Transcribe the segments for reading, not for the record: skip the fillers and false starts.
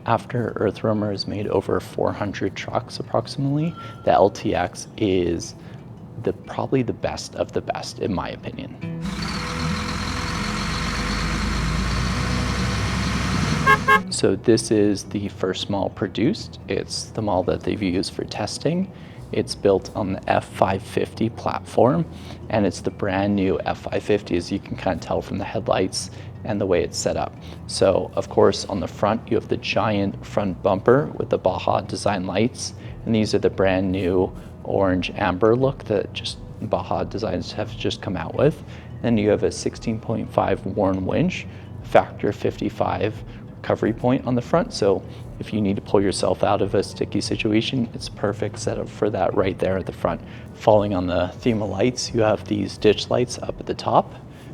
After EarthRoamer has made over 400 trucks approximately, the LTX is probably the best of the best in my opinion. So this is the first model produced. It's the model that they've used for testing. It's built on the F550 platform, and it's the brand new F550, as you can kind of tell from the headlights and the way it's set up. So of course on the front you have the giant front bumper with the Baja design lights, and these are the brand new orange amber look that just Baja designs have just come out with. Then you have a 16.5 Warn winch, factor 55 recovery point on the front, so if you need to pull yourself out of a sticky situation, it's perfect setup for that right there at the front. Following on the theme of lights, you have these ditch lights up at the top,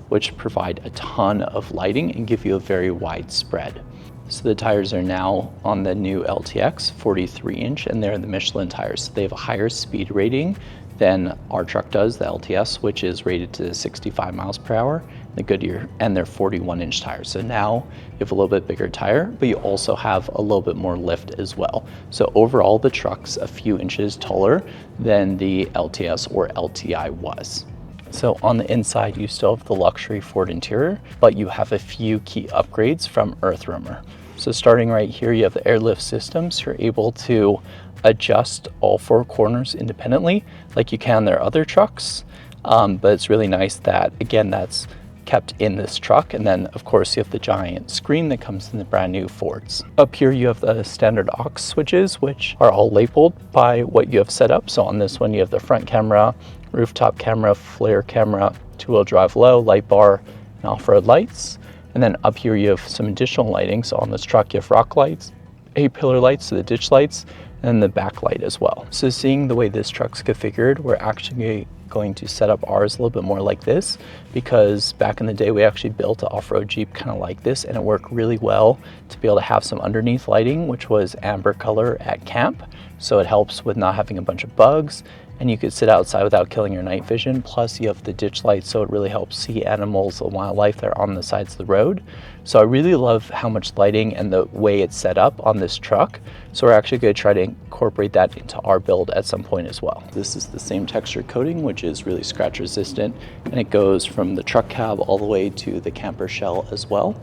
which provide a ton of lighting and give you a very wide spread. So the tires are now on the new LTX 43-inch, and they're the Michelin tires. So they have a higher speed rating than our truck does, the LTS, which is rated to 65 miles per hour, the Goodyear, and they're 41-inch tires. So now you have a little bit bigger tire, but you also have a little bit more lift as well. So overall, the truck's a few inches taller than the LTS or LTI was. So on the inside, you still have the luxury Ford interior, but you have a few key upgrades from EarthRoamer. So starting right here, you have the airlift systems. You're able to adjust all four corners independently like you can their other trucks, but it's really nice that, again, that's kept in this truck. And then of course you have the giant screen that comes in the brand new Fords. Up here you have the standard aux switches, which are all labeled by what you have set up. So on this one you have the front camera, rooftop camera, flare camera, two-wheel drive low, light bar, and off-road lights. And then up here you have some additional lighting. So on this truck you have rock lights, A-pillar lights, so the ditch lights, and the backlight as well. So seeing the way this truck's configured, we're actually going to set up ours a little bit more like this, because back in the day we actually built an off-road Jeep kind of like this, and it worked really well to be able to have some underneath lighting, which was amber color at camp. So it helps with not having a bunch of bugs, and you could sit outside without killing your night vision. Plus you have the ditch lights, so it really helps see animals and wildlife that are on the sides of the road. So I really love how much lighting and the way it's set up on this truck. So we're actually going to try to incorporate that into our build at some point as well. This is the same texture coating, which is really scratch resistant, and it goes from the truck cab all the way to the camper shell as well.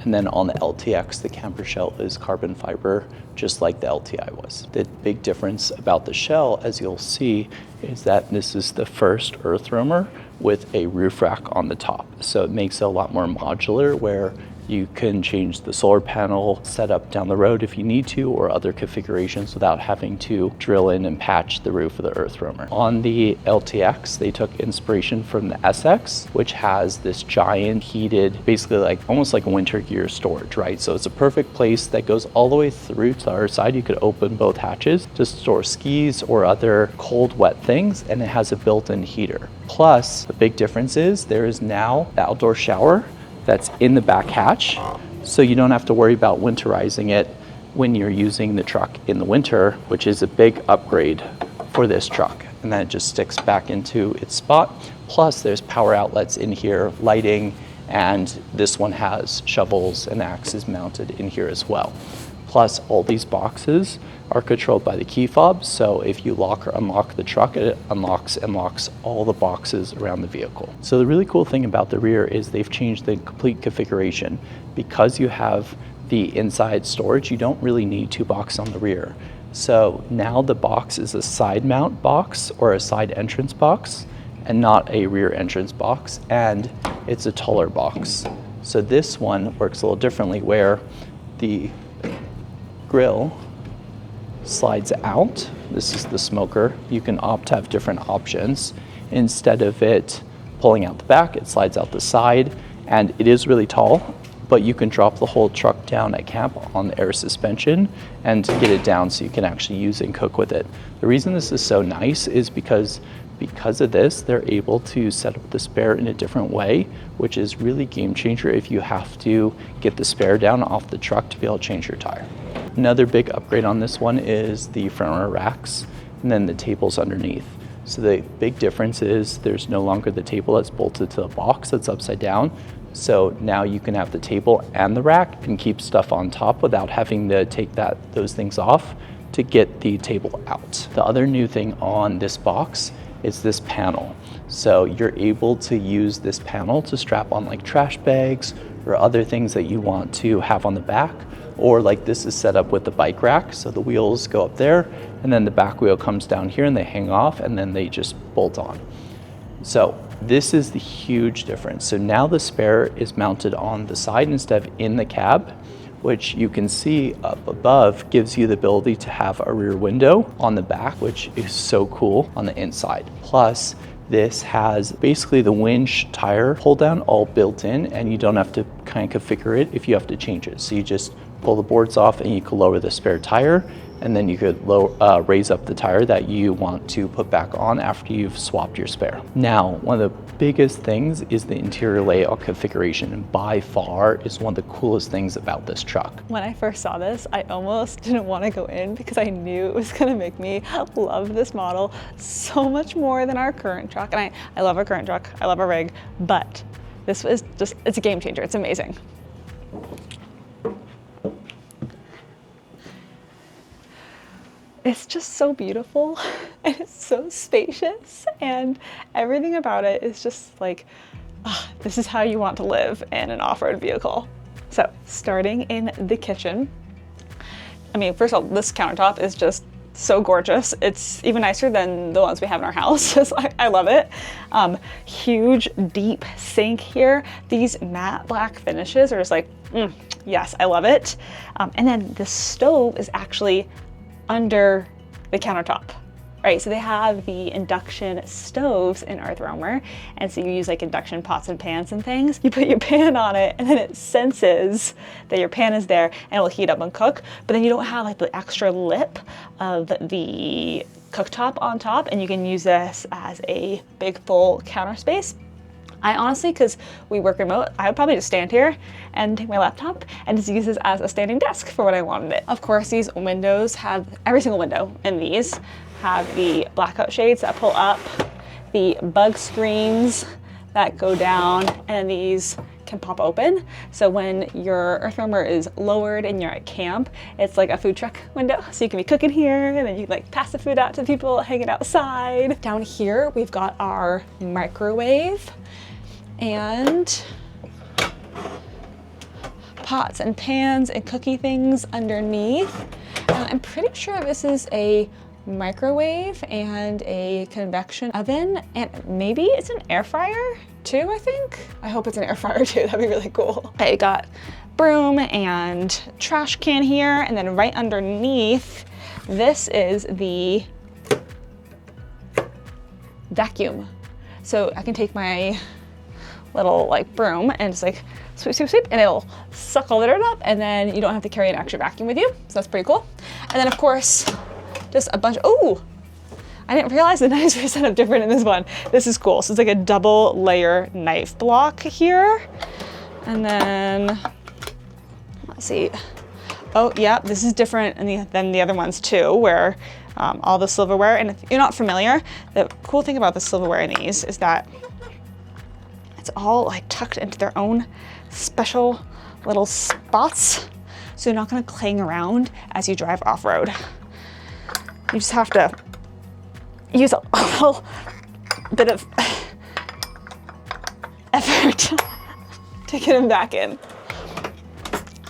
And then on the LTX, the camper shell is carbon fiber, just like the LTI was. The big difference about the shell, as you'll see, is that this is the first EarthRoamer with a roof rack on the top. So it makes it a lot more modular, where you can change the solar panel setup down the road if you need to, or other configurations without having to drill in and patch the roof of the EarthRoamer. On the LTX, they took inspiration from the SX, which has this giant heated, basically like almost like a winter gear storage, right? So it's a perfect place that goes all the way through to the other side. You could open both hatches to store skis or other cold, wet things, and it has a built-in heater. Plus, the big difference is there is now the outdoor shower that's in the back hatch, so you don't have to worry about winterizing it when you're using the truck in the winter, which is a big upgrade for this truck. And then it just sticks back into its spot. Plus there's power outlets in here, lighting, and this one has shovels and axes mounted in here as well. Plus all these boxes are controlled by the key fob, so if you lock or unlock the truck, it unlocks and locks all the boxes around the vehicle. So the really cool thing about the rear is they've changed the complete configuration. Because you have the inside storage, you don't really need two boxes on the rear. So now the box is a side mount box or a side entrance box, and not a rear entrance box, and it's a taller box. So this one works a little differently, where the grill slides out. This is the smoker. You can opt to have different options. Instead of it pulling out the back, it slides out the side, and it is really tall, but you can drop the whole truck down at camp on the air suspension and get it down so you can actually use it and cook with it. The reason this is so nice is because of this, they're able to set up the spare in a different way, which is really game changer if you have to get the spare down off the truck to be able to change your tire. Another big upgrade on this one is the front row racks and then the tables underneath. So the big difference is there's no longer the table that's bolted to the box that's upside down. So now you can have the table and the rack and keep stuff on top without having to take those things off to get the table out. The other new thing on this box is this panel. So you're able to use this panel to strap on like trash bags or other things that you want to have on the back, or like this is set up with the bike rack. So the wheels go up there and then the back wheel comes down here and they hang off and then they just bolt on. So this is the huge difference. So now the spare is mounted on the side instead of in the cab, which you can see up above gives you the ability to have a rear window on the back, which is so cool on the inside. Plus, this has basically the winch tire pull down all built in, and you don't have to kind of configure it if you have to change it. So you just pull the boards off and you can lower the spare tire, and then you could raise up the tire that you want to put back on after you've swapped your spare. Now, one of the biggest things is the interior layout configuration, and by far is one of the coolest things about this truck. When I first saw this, I almost didn't want to go in because I knew it was gonna make me love this model so much more than our current truck. And I love our current truck, I love our rig, but this was just, it's a game changer, it's amazing. It's just so beautiful and it's so spacious, and everything about it is just like, this is how you want to live in an off-road vehicle. So starting in the kitchen, I mean, first of all, this countertop is just so gorgeous. It's even nicer than the ones we have in our house. I love it. Huge, deep sink here. These matte black finishes are just like, yes, I love it. And then the stove is actually under the countertop, right? So they have the induction stoves in EarthRoamer, and so you use like induction pots and pans and things. You put your pan on it and then it senses that your pan is there and it will heat up and cook, but then you don't have like the extra lip of the cooktop on top, and you can use this as a big full counter space. I honestly, because we work remote, I would probably just stand here and take my laptop and just use this as a standing desk for when I wanted it. Of course, these windows have, every single window in these have the blackout shades that pull up, the bug screens that go down, and these can pop open. So when your EarthRoamer is lowered and you're at camp, it's like a food truck window. So you can be cooking here and then you can like pass the food out to people hanging outside. Down here, we've got our microwave and pots and pans and cookie things underneath. I'm pretty sure this is a microwave and a convection oven, and maybe it's an air fryer too, I think. I hope it's an air fryer too, that'd be really cool. I got broom and trash can here, and then right underneath, this is the vacuum. So I can take my little like broom and just like sweep, sweep, sweep, and it'll suck all the dirt up, and then you don't have to carry an extra vacuum with you. So that's pretty cool. And then of course, just a bunch, oh, I didn't realize the knives were set up different in this one. This is cool. So it's like a double layer knife block here. And then, let's see. Oh yeah, this is different than the other ones too, where all the silverware, and if you're not familiar, the cool thing about the silverware in these is that it's all like tucked into their own special little spots. So you're not gonna clang around as you drive off-road. You just have to use a little bit of effort to get them back in.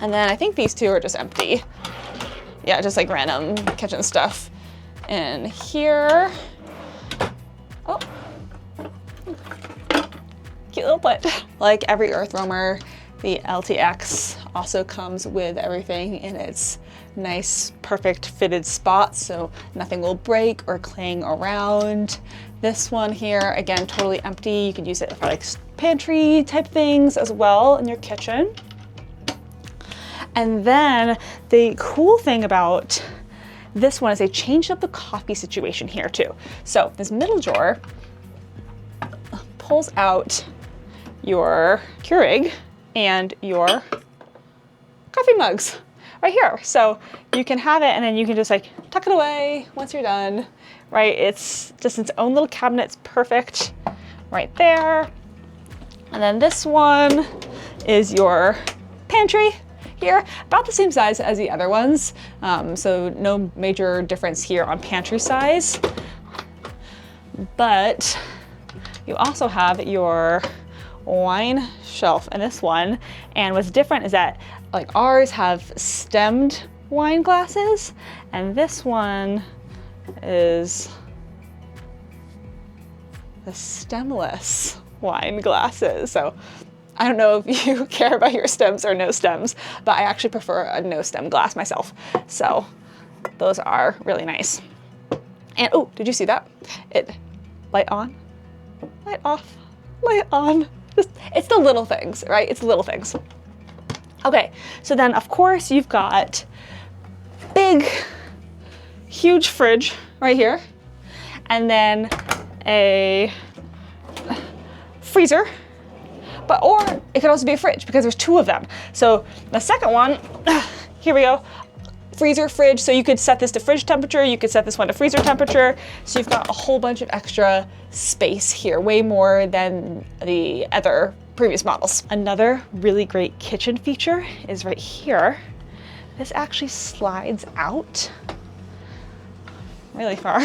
And then I think these two are just empty. Yeah, just like random kitchen stuff. And here, oh, cute little plant. Like every EarthRoamer, the LTX also comes with everything in its nice, perfect fitted spots, so nothing will break or clang around. This one here, again, totally empty. You could use it for like pantry type things as well in your kitchen. And then the cool thing about this one is they changed up the coffee situation here too. So this middle drawer pulls out your Keurig and your coffee mugs right here. So you can have it and then you can just like tuck it away once you're done, right? It's just its own little cabinet. It's perfect right there. And then this one, is your pantry here, about the same size as the other ones. So no major difference here on pantry size. But you also have your wine shelf in this one. And what's different is that like ours have stemmed wine glasses, and this one is the stemless wine glasses. So I don't know if you care about your stems or no stems, but I actually prefer a no stem glass myself. So those are really nice. And oh, did you see that? It light on, light off, light on. Just, it's the little things, right? It's the little things. Okay, so then of course you've got big, huge fridge right here, and then a freezer. But, or it could also be a fridge because there's two of them. So the second one, here we go, freezer, fridge. So you could set this to fridge temperature, you could set this one to freezer temperature. So you've got a whole bunch of extra space here, way more than the other previous models. Another really great kitchen feature is right here. This actually slides out really far.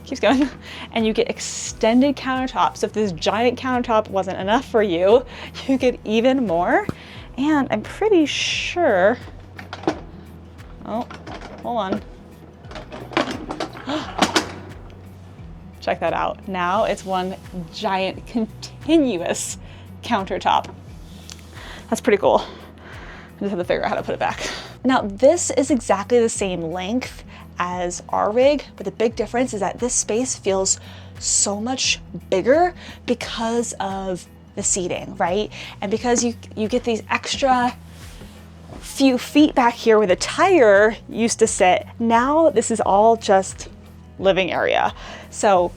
Keeps going. And you get extended countertops. So if this giant countertop wasn't enough for you, you get even more. And I'm pretty sure, oh, hold on. Check that out. Now it's one giant continuous countertop. That's pretty cool. I just have to figure out how to put it back. Now this is exactly the same length as our rig, but the big difference is that this space feels so much bigger because of the seating, right? And because you get these extra few feet back here where the tire used to sit, now this is all just living area. So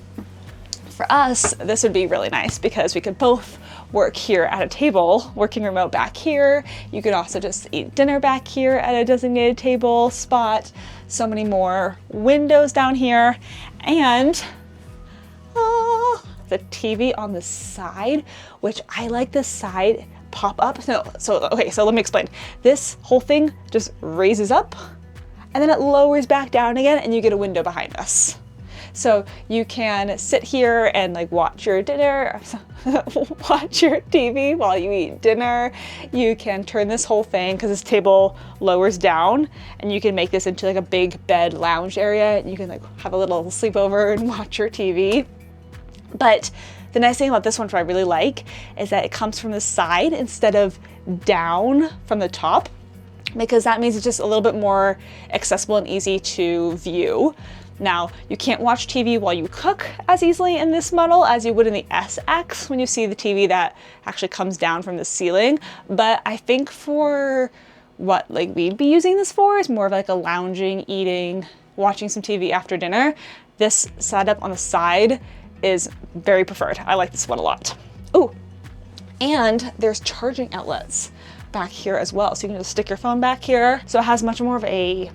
for us, this would be really nice because we could both work here at a table, working remote back here. You could also just eat dinner back here at a designated table spot. So many more windows down here. And the TV on the side, which I like this side pop up. Okay, so let me explain. This whole thing just raises up and then it lowers back down again and you get a window behind us. So you can sit here and like watch your dinner, watch your TV while you eat dinner. You can turn this whole thing, because this table lowers down, and you can make this into like a big bed lounge area. You can like have a little sleepover and watch your TV. But the nice thing about this one, which I really like, is that it comes from the side instead of down from the top, because that means it's just a little bit more accessible and easy to view. Now, you can't watch TV while you cook as easily in this model as you would in the SX when you see the TV that actually comes down from the ceiling. But I think for what like we'd be using this for is more of like a lounging, eating, watching some TV after dinner. This setup on the side is very preferred. I like this one a lot. Oh, and there's charging outlets back here as well. So you can just stick your phone back here. So it has much more of a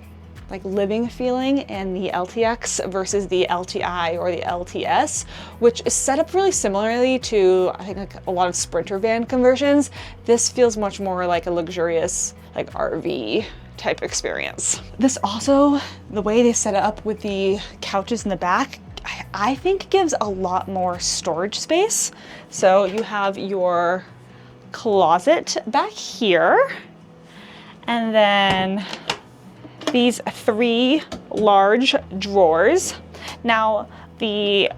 like living feeling in the LTX versus the LTI or the LTS, which is set up really similarly to, I think, like a lot of Sprinter van conversions. This feels much more like a luxurious, like RV type experience. This also, the way they set it up with the couches in the back, I think gives a lot more storage space. So you have your closet back here, and then these 3 large drawers. Now the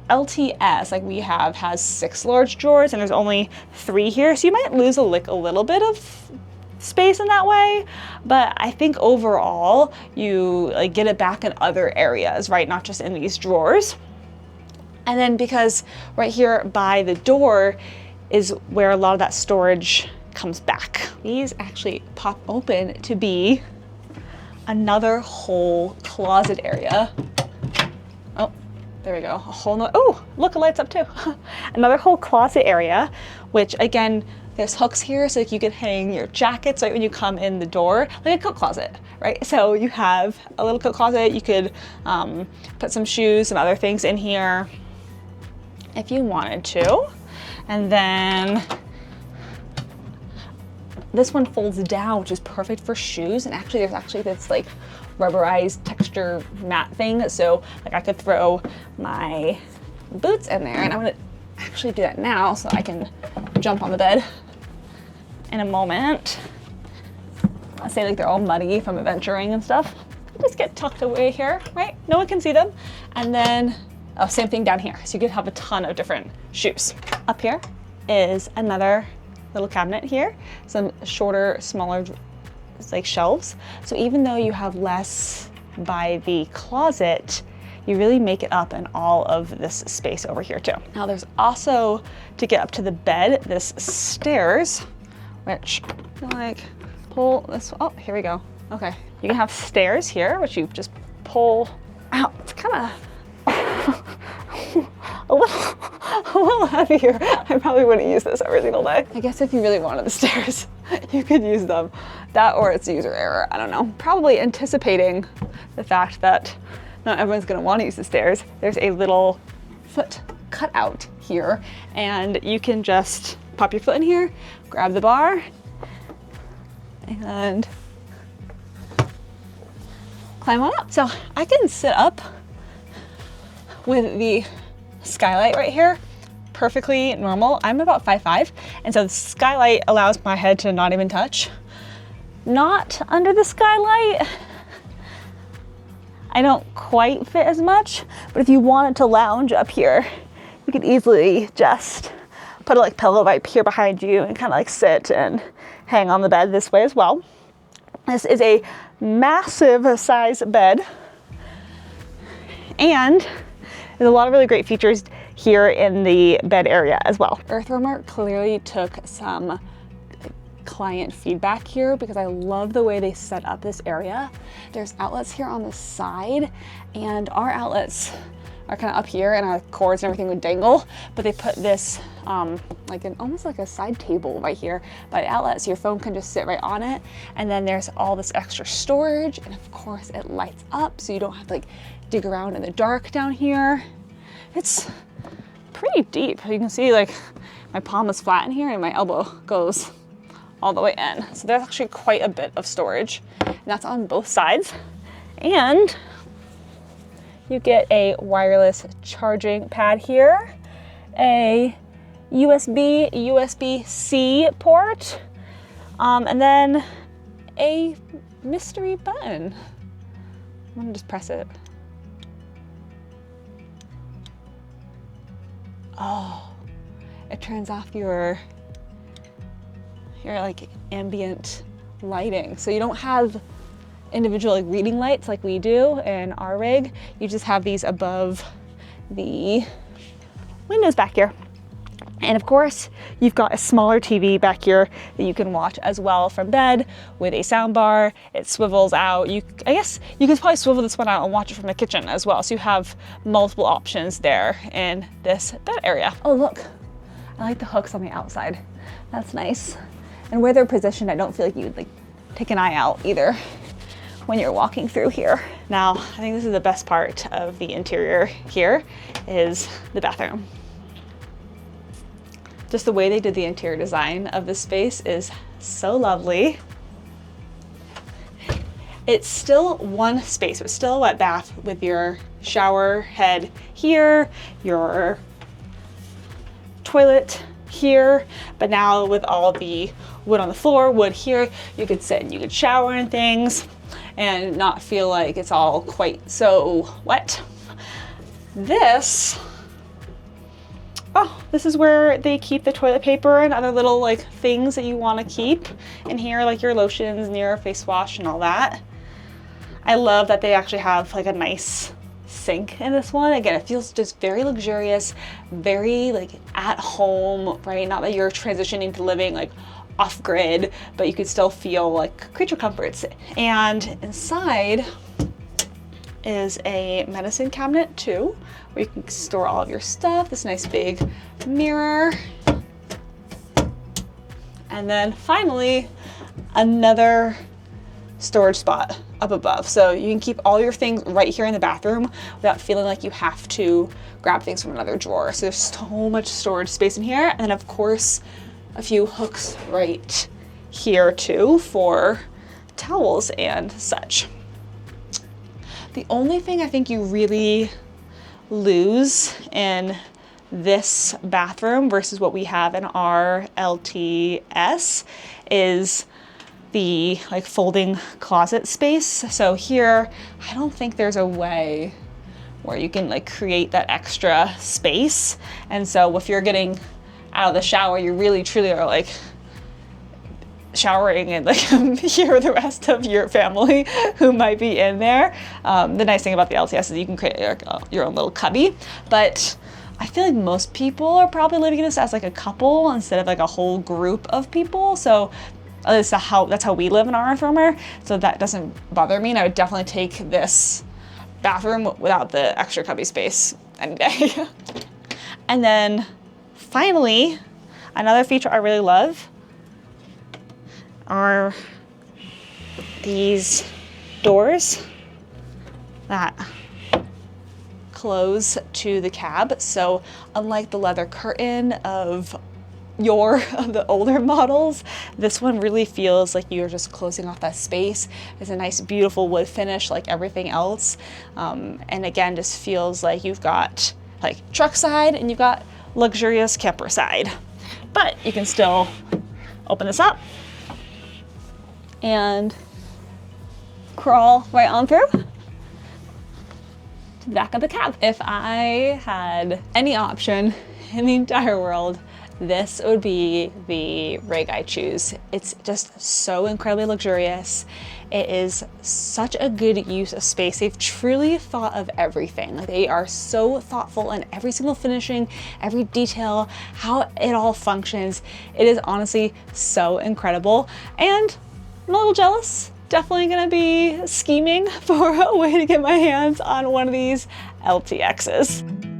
LTS, like we have, has 6 large drawers and there's only 3 here. So you might lose a little bit of space in that way, but I think overall you like get it back in other areas, right? Not just in these drawers. And then because right here by the door is where a lot of that storage comes back. These actually pop open to be another whole closet area. Oh, there we go. A whole no, oh, look, it lights up too. Another whole closet area, which again, there's hooks here so you can hang your jackets right when you come in the door, like a coat closet, right? So you have a little coat closet. You could put some shoes, some other things in here if you wanted to. And then This one folds down, which is perfect for shoes. And actually there's actually this like rubberized texture mat thing. So like I could throw my boots in there, and I'm gonna actually do that now so I can jump on the bed in a moment. Let's say like they're all muddy from adventuring and stuff. Just get tucked away here, right? No one can see them. And then, oh, same thing down here. So you could have a ton of different shoes. Up here is another little cabinet here. Some shorter, smaller like shelves. So even though you have less by the closet, you really make it up in all of this space over here too. Now there's also, to get up to the bed, this stairs, which like pull this, oh, here we go. Okay, you can have stairs here, which you just pull out. It's kind of a little heavier. I probably wouldn't use this every single day. I guess if you really wanted the stairs, you could use them. That or it's user error, I don't know. Probably anticipating the fact that not everyone's gonna wanna use the stairs. There's a little foot cutout here, and you can just pop your foot in here, grab the bar, and climb on up. So I can sit up with the skylight right here, perfectly normal. I'm about 5'5", and so the skylight allows my head to not even touch. Not under the skylight, I don't quite fit as much, but if you wanted to lounge up here, you could easily just put a like pillow right here behind you and kind of like sit and hang on the bed this way as well. This is a massive size bed, and there's a lot of really great features here in the bed area as well. EarthRoamer clearly took some client feedback here because I love the way they set up this area. There's outlets here on the side, and our outlets are kind of up here and our cords and everything would dangle, but they put this like almost like a side table right here by the outlet, so your phone can just sit right on it. And then there's all this extra storage, and of course it lights up so you don't have to like dig around in the dark down here. It's pretty deep. You can see like my palm is flat in here and my elbow goes all the way in. So there's actually quite a bit of storage, and that's on both sides. And you get a wireless charging pad here, a USB, USB-C port, and then a mystery button. I'm gonna just press it. Oh, it turns off your like ambient lighting. So you don't have individual like reading lights like we do in our rig. You just have these above the windows back here. And of course, you've got a smaller TV back here that you can watch as well from bed with a sound bar. It swivels out. I guess you could probably swivel this one out and watch it from the kitchen as well. So you have multiple options there in this bed area. Oh, look, I like the hooks on the outside. That's nice. And where they're positioned, I don't feel like you would like take an eye out either when you're walking through here. Now, I think this is the best part of the interior here is the bathroom. Just the way they did the interior design of this space is so lovely. It's still one space, it's still a wet bath with your shower head here, your toilet here, but now with all the wood on the floor, wood here, you could sit and you could shower and things and not feel like it's all quite so wet. This is where they keep the toilet paper and other little like things that you want to keep in here, like your lotions and your face wash and all that. I love that they actually have like a nice sink in this one. Again, it feels just very luxurious, very like at home, right? Not that you're transitioning to living like off grid, but you could still feel like creature comforts. And inside is a medicine cabinet too, where you can store all of your stuff. This nice big mirror. And then finally, another storage spot up above. So you can keep all your things right here in the bathroom without feeling like you have to grab things from another drawer. So there's so much storage space in here. And then of course, a few hooks right here too for towels and such. The only thing I think you really lose in this bathroom versus what we have in our LTS is the like folding closet space. So here, I don't think there's a way where you can like create that extra space. And so if you're getting out of the shower, you really truly are like showering and like hear the rest of your family who might be in there. The nice thing about the LTS is you can create your own little cubby, but I feel like most people are probably living in this as like a couple instead of like a whole group of people. So that's how we live in our EarthRoamer. So that doesn't bother me. And I would definitely take this bathroom without the extra cubby space any day. And then finally, another feature I really love are these doors that close to the cab. So unlike the leather curtain of the older models, this one really feels like you're just closing off that space. It's a nice beautiful wood finish like everything else, and again just feels like you've got like truck side and you've got luxurious camper side, but you can still open this up and crawl right on through to the back of the cab. If I had any option in the entire world, this would be the rig I choose. It's just so incredibly luxurious. It is such a good use of space. They've truly thought of everything. Like, they are so thoughtful in every single finishing, every detail, how it all functions. It is honestly so incredible. And I'm a little jealous. Definitely gonna be scheming for a way to get my hands on one of these LTXs.